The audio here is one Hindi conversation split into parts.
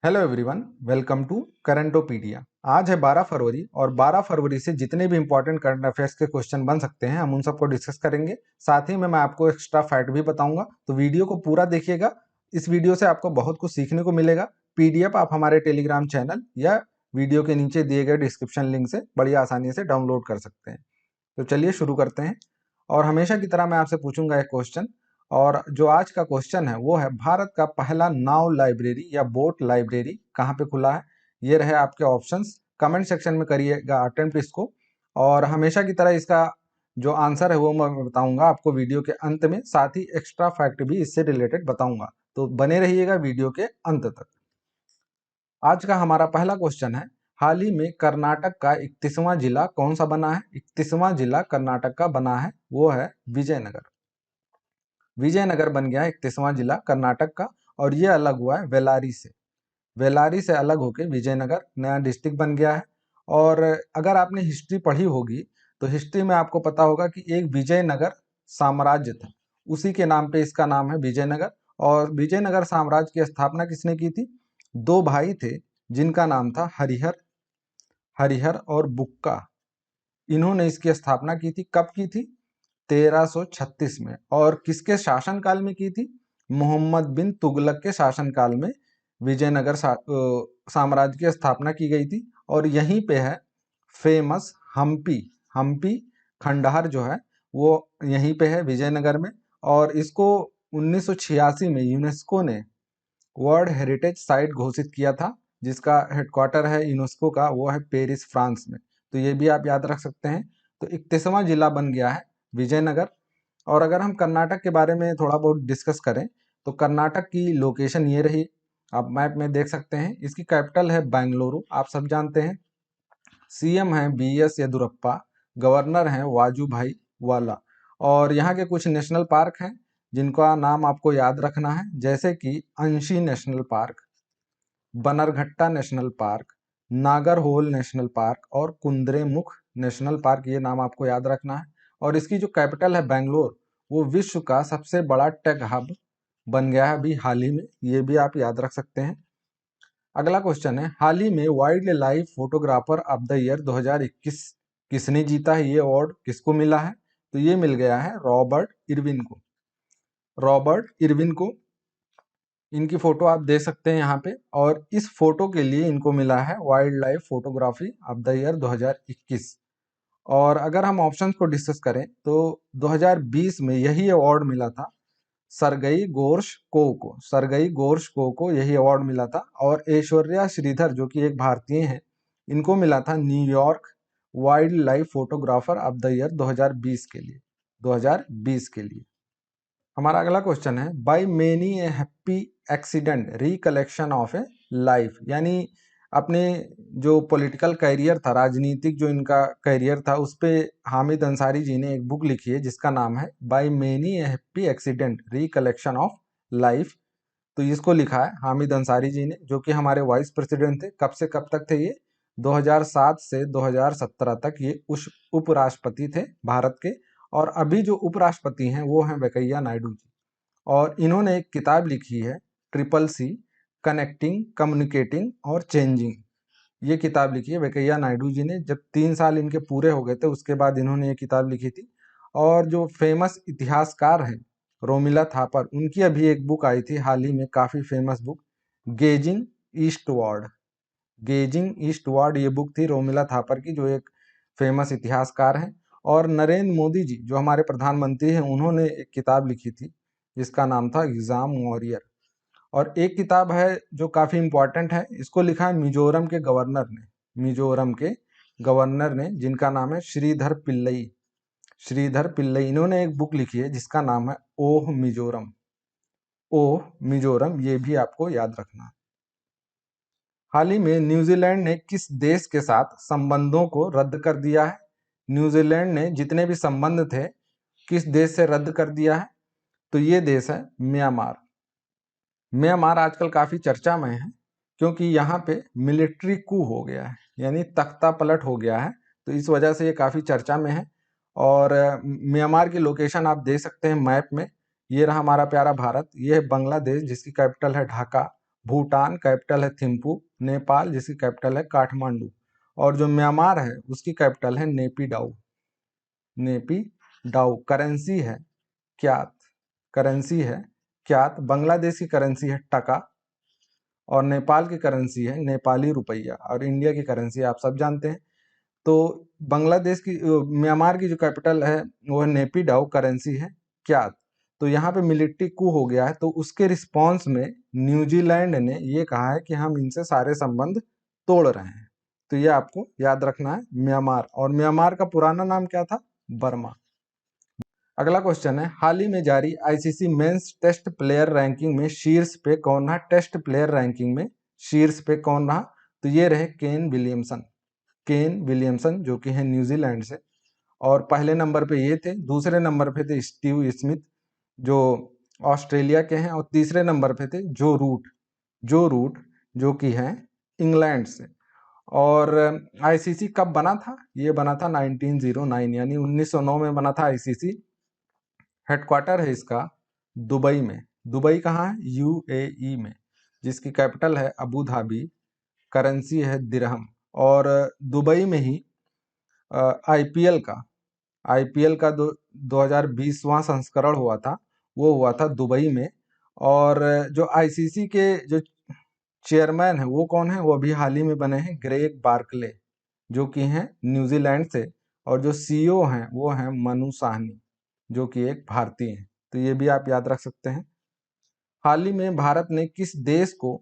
Hello everyone, welcome to Currentopedia. आज है 12 फरवरी और 12 फरवरी से जितने भी इंपॉर्टेंट करंट अफेयर्स के क्वेश्चन बन सकते हैं हम उन सबको डिस्कस करेंगे। साथ ही में मैं आपको एक्स्ट्रा फैक्ट भी बताऊंगा, तो वीडियो को पूरा देखिएगा। इस वीडियो से आपको बहुत कुछ सीखने को मिलेगा। पीडीएफ आप हमारे टेलीग्राम चैनल या वीडियो के नीचे दिए गए डिस्क्रिप्शन लिंक से बड़ी आसानी से डाउनलोड कर सकते हैं। तो चलिए शुरू करते हैं। और हमेशा की तरह मैं आपसे पूछूंगा एक क्वेश्चन, और जो आज का क्वेश्चन है वो है भारत का पहला नाव लाइब्रेरी या बोट लाइब्रेरी कहाँ पे खुला है। ये रहे आपके ऑप्शंस, कमेंट सेक्शन में करिएगा अटेम्प्ट इसको। और हमेशा की तरह इसका जो आंसर है वो मैं बताऊंगा आपको वीडियो के अंत में, साथ ही एक्स्ट्रा फैक्ट भी इससे रिलेटेड बताऊंगा, तो बने रहिएगा वीडियो के अंत तक। आज का हमारा पहला क्वेश्चन है, हाल ही में कर्नाटक का 31वां जिला कौन सा बना है। 31वां जिला कर्नाटक का बना है वो है विजयनगर। विजयनगर बन गया है 31वां जिला कर्नाटक का, और ये अलग हुआ है वेलारी से। वेलारी से अलग होकर विजयनगर नया डिस्ट्रिक्ट बन गया है। और अगर आपने हिस्ट्री पढ़ी होगी तो हिस्ट्री में आपको पता होगा कि एक विजयनगर साम्राज्य था, उसी के नाम पे इसका नाम है विजयनगर। और विजयनगर साम्राज्य की स्थापना किसने की थी? दो भाई थे जिनका नाम था हरिहर हरिहर और बुक्का। इन्होंने इसकी स्थापना की थी। कब की थी? 1336 में। और किसके शासनकाल में की थी? मोहम्मद बिन तुगलक के शासनकाल में विजयनगर साम्राज्य की स्थापना की गई थी। और यहीं पे है फेमस हम्पी। हम्पी खंडहर जो है वो यहीं पे है विजयनगर में। और इसको 1986 में यूनेस्को ने वर्ल्ड हेरिटेज साइट घोषित किया था, जिसका हेडक्वार्टर है यूनेस्को का, वो है पेरिस फ्रांस में। तो ये भी आप याद रख सकते हैं। तो 31वां जिला बन गया है विजयनगर। और अगर हम कर्नाटक के बारे में थोड़ा बहुत डिस्कस करें तो कर्नाटक की लोकेशन ये रही, आप मैप में देख सकते हैं। इसकी कैपिटल है बेंगलुरु, आप सब जानते हैं। सीएम है BS येदुरप्पा, गवर्नर हैं वाजूभाई वाला। और यहाँ के कुछ नेशनल पार्क हैं जिनका नाम आपको याद रखना है, जैसे कि अंशी national park, Bannerghatta national park, Nagarhole national park और कुंद्रेमुख नेशनल पार्क। ये नाम आपको याद रखना है। और इसकी जो कैपिटल है बेंगलोर, वो विश्व का सबसे बड़ा टेक हब बन गया है अभी हाल ही में। ये भी आप याद रख सकते हैं। अगला क्वेश्चन है, हाल ही में wild life photographer of the year 2021 किसने जीता है? ये अवार्ड किसको मिला है? तो ये मिल गया है रॉबर्ट इरविन को। रॉबर्ट इरविन को इनकी फोटो आप देख सकते हैं यहाँ पे, और इस फोटो के लिए इनको मिला है wild life photography of the year 2021। और अगर हम ऑप्शंस को डिस्कस करें तो 2020 में यही अवार्ड मिला था सरगई गोर्शको को। सरगई गोर्शको को यही अवार्ड मिला था। और ऐश्वर्या श्रीधर जो कि एक भारतीय हैं, इनको मिला था New York wild life photographer of the year 2020 के लिए। 2020 के लिए हमारा अगला क्वेश्चन है, by many A happy accident recollection of A life. यानी अपने जो पॉलिटिकल कैरियर था, राजनीतिक जो इनका कैरियर था, उस पे हामिद अंसारी जी ने एक बुक लिखी है जिसका नाम है by many A happy accident recollection of life. तो इसको लिखा है हामिद अंसारी जी ने, जो कि हमारे वाइस प्रेसिडेंट थे। कब से कब तक थे ये? 2007 से 2017 तक ये उपराष्ट्रपति थे भारत के। और अभी जो उपराष्ट्रपति हैं वो हैं वेंकैया नायडू जी। और इन्होंने एक किताब लिखी है CCC, कनेक्टिंग, कम्युनिकेटिंग और चेंजिंग। ये किताब लिखी है वेंकैया नायडू जी ने। जब 3 साल इनके पूरे हो गए थे उसके बाद इन्होंने ये किताब लिखी थी। और जो फेमस इतिहासकार हैं रोमिला थापर, उनकी अभी एक बुक आई थी हाल ही में, काफी famous book, gazing eastward. Gazing eastward ये बुक थी रोमिला थापर की, जो एक फेमस इतिहासकार हैं। और नरेंद्र मोदी जी जो हमारे प्रधानमंत्री हैं, उन्होंने एक किताब लिखी थी जिसका नाम था एग्जाम वॉरियर। और एक किताब है जो काफी इंपॉर्टेंट है, इसको लिखा है मिजोरम के गवर्नर ने। मिजोरम के गवर्नर ने, जिनका नाम है श्रीधर पिल्लई। श्रीधर पिल्लई, इन्होंने एक बुक लिखी है जिसका नाम है ओह मिजोरम। ओह मिजोरम, ये भी आपको याद रखना है। हाल ही में न्यूजीलैंड ने किस देश के साथ संबंधों को रद्द कर दिया है? न्यूजीलैंड ने जितने भी संबंध थे किस देश से रद्द कर दिया है? तो ये देश है म्यांमार। म्यांमार आजकल काफी चर्चा में है क्योंकि यहाँ पे मिलिट्री कू हो गया है, यानी तख्ता पलट हो गया है। तो इस वजह से ये काफी चर्चा में है। और म्यांमार की लोकेशन आप देख सकते हैं मैप में। ये रहा हमारा प्यारा भारत, ये है बांग्लादेश जिसकी कैपिटल है ढाका, भूटान कैपिटल है थिम्पू, नेपाल जिसकी कैपिटल है काठमांडू, और जो म्यांमार है उसकी कैपिटल है नेपिडाउ। नेपिडाउ। करेंसी है क्यात, करेंसी है क्यात। बांग्लादेश की करेंसी है टका, और नेपाल की करेंसी है नेपाली रुपया, और इंडिया की करेंसी आप सब जानते हैं। तो बांग्लादेश की म्यांमार की जो कैपिटल है वो है नेपिडाउ, करेंसी है क्यात। तो यहाँ पे मिलिट्री कू हो गया है, तो उसके रिस्पॉन्स में न्यूजीलैंड ने ये कहा है कि हम इनसे सारे संबंध तोड़ रहे हैं। तो ये आपको याद रखना है म्यांमार, और म्यांमार का पुराना नाम क्या था? बर्मा। अगला क्वेश्चन है, हाल ही में जारी ICC men's test player ranking में शीर्ष पे कौन रहा? टेस्ट प्लेयर रैंकिंग में शीर्ष पे कौन रहा? तो ये रहे केन विलियमसन। केन विलियमसन जो कि है न्यूजीलैंड से, और पहले नंबर पे ये थे। दूसरे नंबर पे थे स्टीव स्मिथ जो ऑस्ट्रेलिया के हैं, और तीसरे नंबर पे थे जो रूट, जो कि हैं इंग्लैंड से। और आईसीसी कब बना था? ये बना था 1909, यानी 1909 में बना था आईसीसी। हेडक्वार्टर है इसका दुबई में। दुबई कहाँ है? यूएई में, जिसकी कैपिटल है अबू धाबी, करेंसी है दिरहम। और दुबई में ही आईपीएल का 2020वां संस्करण हुआ था, वो हुआ था दुबई में। और जो आईसीसी के जो चेयरमैन है वो कौन है? वो अभी हाल ही में बने हैं ग्रेग बार्कले, जो कि हैं न्यूजीलैंड से। और जो सीईओ हैं वो हैं मनु साहनी, जो कि एक भारतीय हैं। तो ये भी आप याद रख सकते हैं। हाल ही में भारत ने किस देश को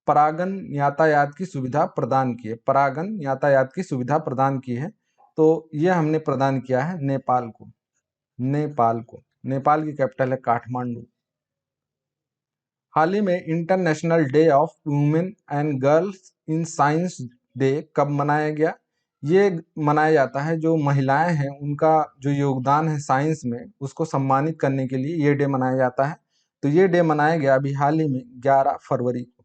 परागन यातायात की सुविधा प्रदान की है? परागन यातायात की सुविधा प्रदान की है, तो ये हमने प्रदान किया है नेपाल को। नेपाल की कैपिटल है काठमांडू। हाल ही में international day of women and girls in science day कब मनाया गया? ये मनाया जाता है जो महिलाएं हैं उनका जो योगदान है साइंस में, उसको सम्मानित करने के लिए ये डे मनाया जाता है। तो ये डे मनाया गया अभी हाल ही में 11 फरवरी को।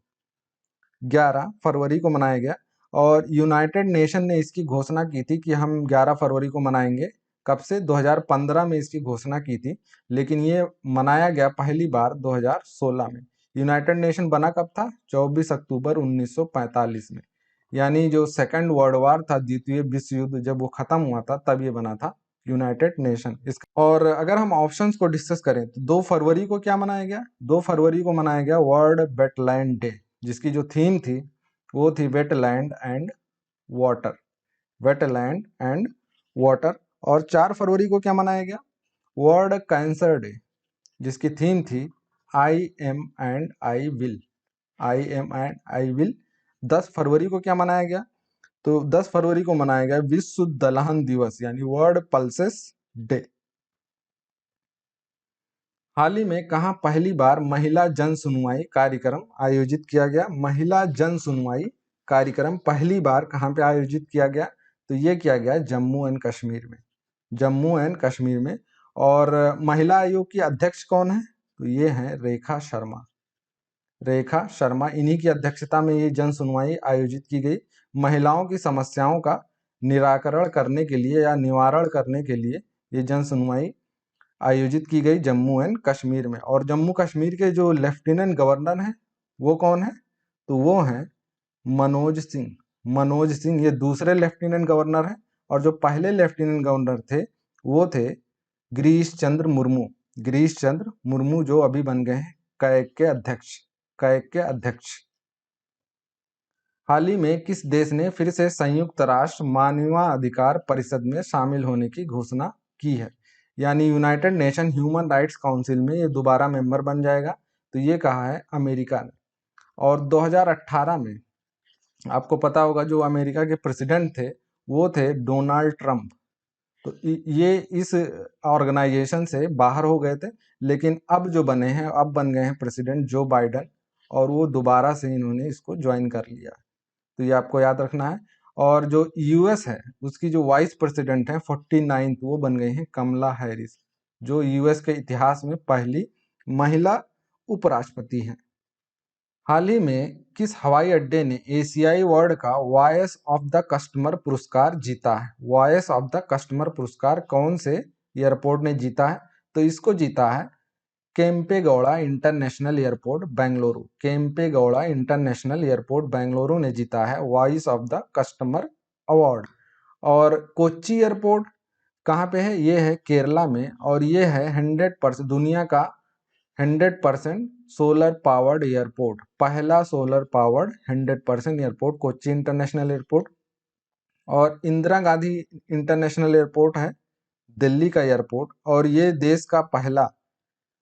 11 फरवरी को मनाया गया, और यूनाइटेड नेशन ने इसकी घोषणा की थी कि हम 11 फरवरी को मनाएंगे। कब से? 2015 में इसकी घोषणा की थी, लेकिन ये मनाया गया पहली बार 2016 में। यूनाइटेड नेशन बना कब था? 24 अक्टूबर 1945 में, यानी जो सेकंड वर्ल्ड वॉर था, द्वितीय विश्व युद्ध जब वो खत्म हुआ था, तब ये बना था यूनाइटेड नेशन। और अगर हम ऑप्शंस को डिस्कस करें तो 2 फरवरी को क्या मनाया गया? 2 फरवरी को मनाया गया वर्ल्ड वेटलैंड डे, जिसकी जो थीम थी वो थी wetland and water, wetland and water. और 4 फरवरी को क्या मनाया गया? वर्ल्ड कैंसर डे, जिसकी थीम थी I am and I will, I am and I will. 10 फरवरी को क्या मनाया गया? तो 10 फरवरी को मनाया गया विश्व दलहन दिवस, यानी वर्ल्ड पल्सेस डे। हाल ही में कहाँ पहली बार महिला जन सुनवाई कार्यक्रम आयोजित किया गया? महिला जन सुनवाई कार्यक्रम पहली बार कहाँ पे आयोजित किया गया? तो ये किया गया जम्मू एंड कश्मीर में, जम्मू एंड कश्मीर में। और महिला आयोग की अध्यक्ष कौन है? तो ये हैं रेखा शर्मा, रेखा शर्मा। इन्हीं की अध्यक्षता में ये जन सुनवाई आयोजित की गई। महिलाओं की समस्याओं का निराकरण करने के लिए या निवारण करने के लिए ये जन सुनवाई आयोजित की गई जम्मू एंड कश्मीर में। और जम्मू कश्मीर के जो लेफ्टिनेंट गवर्नर हैं वो कौन है? तो वो हैं मनोज सिंह। मनोज सिंह ये दूसरे लेफ्टिनेंट गवर्नर हैं, और जो पहले लेफ्टिनेंट गवर्नर थे वो थे गिरीश चंद्र मुर्मू। गिरीश चंद्र मुर्मू जो अभी बन गए हैं कैग के अध्यक्ष, कैग के अध्यक्ष। हाल ही में किस देश ने फिर से संयुक्त राष्ट्र मानवाधिकार परिषद में शामिल होने की घोषणा की है? यानी United nation human rights council में ये दोबारा मेंबर बन जाएगा। तो ये कहा है अमेरिका ने। और 2018 में आपको पता होगा जो अमेरिका के प्रेसिडेंट थे वो थे डोनाल्ड ट्रंप। तो ये इस ऑर्गेनाइजेशन से बाहर हो गए थे, लेकिन अब जो बने हैं, अब बन गए हैं प्रेसिडेंट जो बाइडन, और वो दोबारा से इन्होंने इसको ज्वाइन कर लिया। तो ये आपको याद रखना है। और जो यूएस है उसकी जो वाइस प्रेसिडेंट है 49th, वो बन गई हैं कमला हैरिस, जो यूएस के इतिहास में पहली महिला उपराष्ट्रपति हैं। हाल ही में किस हवाई अड्डे ने एशियाई वर्ल्ड का वॉयस ऑफ द कस्टमर पुरस्कार जीता है? वॉयस ऑफ द कस्टमर पुरस्कार कौन से एयरपोर्ट ने जीता है? तो इसको जीता है Kempegowda international airport Bengaluru, Kempegowda international airport Bengaluru ने जीता है voice of the customer award. और कोच्चि एयरपोर्ट कहाँ पे है? ये है केरला में, और ये है 100% दुनिया का 100% सोलर पावर्ड एयरपोर्ट, पहला solar powered 100% airport Kochi international airport. और इंदिरा गांधी इंटरनेशनल एयरपोर्ट है दिल्ली का एयरपोर्ट, और ये देश का पहला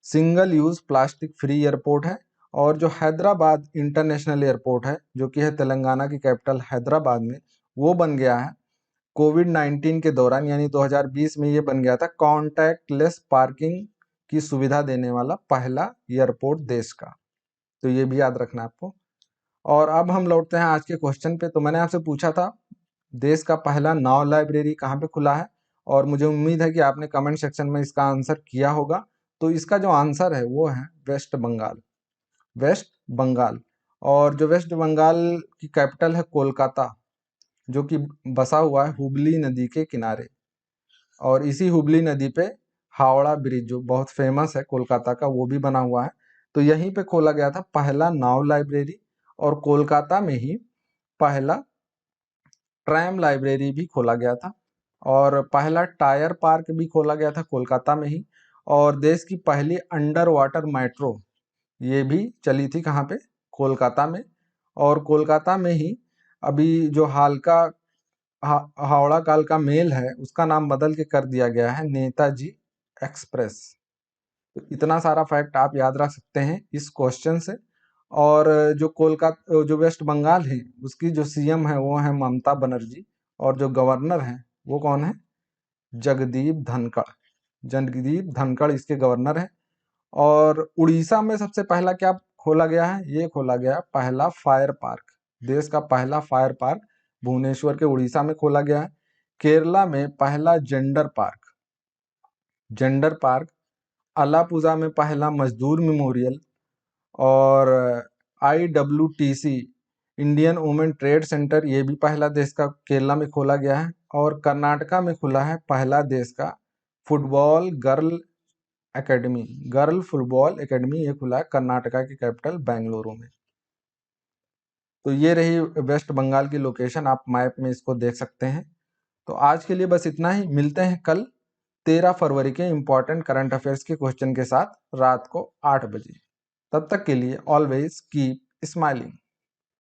single use plastic free airport है। और जो हैदराबाद इंटरनेशनल एयरपोर्ट है, जो कि है तेलंगाना की कैपिटल हैदराबाद में, वो बन गया है कोविड-19 के दौरान, यानी 2020 में ये बन गया था कॉन्टैक्टलेस पार्किंग की सुविधा देने वाला पहला एयरपोर्ट देश का। तो ये भी याद रखना आपको। और अब हम लौटते हैं आज के क्वेश्चन पे। तो मैंने आपसे पूछा था देश का पहला नाव लाइब्रेरी कहाँ पे खुला है, और मुझे उम्मीद है कि आपने कमेंट सेक्शन में इसका आंसर किया होगा। तो इसका जो आंसर है वो है वेस्ट बंगाल, वेस्ट बंगाल। और जो वेस्ट बंगाल की कैपिटल है कोलकाता, जो कि बसा हुआ है हुबली नदी के किनारे। और इसी हुबली नदी पे हावड़ा ब्रिज, जो बहुत फेमस है कोलकाता का, वो भी बना हुआ है। तो यहीं पे खोला गया था पहला नाव लाइब्रेरी, और कोलकाता में ही पहला ट्रैम लाइब्रेरी भी खोला गया था, और पहला टायर पार्क भी खोला गया था कोलकाता में ही। और देश की पहली अंडर वाटर मेट्रो ये भी चली थी कहाँ पे? कोलकाता में। और कोलकाता में ही अभी जो हाल का हावड़ा कालका मेल है, उसका नाम बदल के कर दिया गया है नेताजी एक्सप्रेस। तो इतना सारा फैक्ट आप याद रख सकते हैं इस क्वेश्चन से। और जो कोलकाता जो वेस्ट बंगाल है उसकी जो सीएम है वो है ममता बनर्जी, और जो गवर्नर है वो कौन है? जगदीप धनखड़, जगदीप धनखड़ इसके गवर्नर है। और उड़ीसा में सबसे पहला क्या खोला गया है? ये खोला गया पहला फायर पार्क, देश का पहला फायर पार्क भुवनेश्वर के उड़ीसा में खोला गया है। केरला में पहला gender park, gender park. Alappuzha में पहला मजदूर मेमोरियल। और IWTC Indian women trade centre, ये भी पहला देश का केरला में खोला गया है। और कर्नाटका में खुला है पहला देश का football girl academy, girl football academy, ये खुला है कर्नाटका की कैपिटल बेंगलुरु में। तो ये रही वेस्ट बंगाल की लोकेशन, आप मैप में इसको देख सकते हैं। तो आज के लिए बस इतना ही, मिलते हैं कल 13 फरवरी के इंपॉर्टेंट करंट अफेयर्स के क्वेश्चन के साथ रात को 8 बजे। तब तक के लिए ऑलवेज कीप स्माइलिंग।